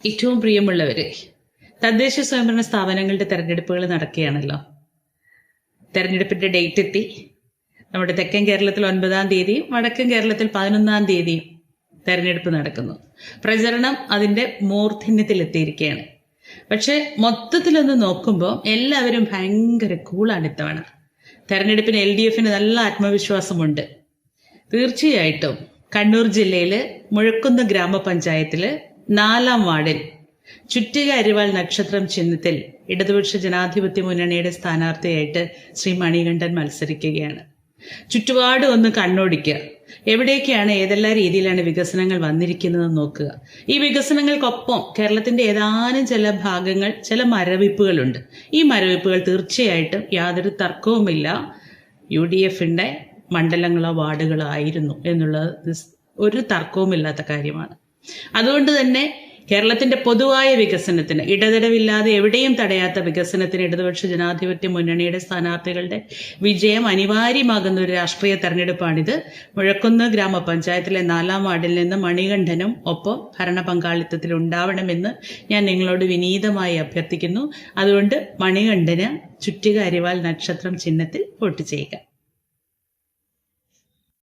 ഏറ്റവും പ്രിയമുള്ളവരെ, തദ്ദേശ സ്വയംഭരണ സ്ഥാപനങ്ങളുടെ തെരഞ്ഞെടുപ്പുകൾ നടക്കുകയാണല്ലോ. തെരഞ്ഞെടുപ്പിന്റെ ഡേറ്റ് എത്തി. നമ്മുടെ തെക്കൻ കേരളത്തിൽ 9-ാം തീയതിയും വടക്കൻ കേരളത്തിൽ 11-ാം തീയതിയും തെരഞ്ഞെടുപ്പ് നടക്കുന്നു. പ്രചരണം അതിന്റെ മൂർധന്യത്തിലെത്തിയിരിക്കുകയാണ്. പക്ഷെ മൊത്തത്തിലൊന്ന് നോക്കുമ്പോൾ എല്ലാവരും ഭയങ്കര കൂളാണ് ഇത്തവണ. തെരഞ്ഞെടുപ്പിന് LDFന് നല്ല ആത്മവിശ്വാസമുണ്ട്. തീർച്ചയായിട്ടും കണ്ണൂർ ജില്ലയില് മുഴക്കുന്ന് ഗ്രാമപഞ്ചായത്തില് 4-ാം വാർഡിൽ ചുറ്റിക അരിവാൾ നക്ഷത്രം ചിഹ്നത്തിൽ ഇടതുപക്ഷ ജനാധിപത്യ മുന്നണിയുടെ സ്ഥാനാർത്ഥിയായിട്ട് ശ്രീ മണികണ്ഠൻ മത്സരിക്കുകയാണ്. ചുറ്റുപാടും ഒന്ന് കണ്ണോടിക്കുക. എവിടേക്കാണ്, ഏതെല്ലാം രീതിയിലാണ് വികസനങ്ങൾ വന്നിരിക്കുന്നതെന്ന് നോക്കുക. ഈ വികസനങ്ങൾക്കൊപ്പം കേരളത്തിന്റെ ഏതാനും ചില ഭാഗങ്ങൾ, ചില മരവിപ്പുകളുണ്ട്. ഈ മരവിപ്പുകൾ തീർച്ചയായിട്ടും യാതൊരു തർക്കവുമില്ല UDFന്റെ മണ്ഡലങ്ങളോ വാർഡുകളോ ആയിരുന്നു എന്നുള്ളത് ഒരു തർക്കവുമില്ലാത്ത കാര്യമാണ്. അതുകൊണ്ട് തന്നെ കേരളത്തിന്റെ പൊതുവായ വികസനത്തിന്, ഇടതടവില്ലാതെ എവിടെയും തടയാത്ത വികസനത്തിന് ഇടതുപക്ഷ ജനാധിപത്യ മുന്നണിയുടെ സ്ഥാനാർത്ഥികളുടെ വിജയം അനിവാര്യമാകുന്ന ഒരു രാഷ്ട്രീയ തെരഞ്ഞെടുപ്പാണിത്. മുഴക്കുന്ന് ഗ്രാമപഞ്ചായത്തിലെ 4-ാം വാർഡിൽ നിന്ന് മണികണ്ഠനും ഒപ്പം ഭരണ പങ്കാളിത്തത്തിൽ ഉണ്ടാവണമെന്ന് ഞാൻ നിങ്ങളോട് വിനീതമായി അഭ്യർത്ഥിക്കുന്നു. അതുകൊണ്ട് മണികണ്ഠന് ചുറ്റിക അരിവാൾ നക്ഷത്രം ചിഹ്നത്തിൽ വോട്ട് ചെയ്യുക.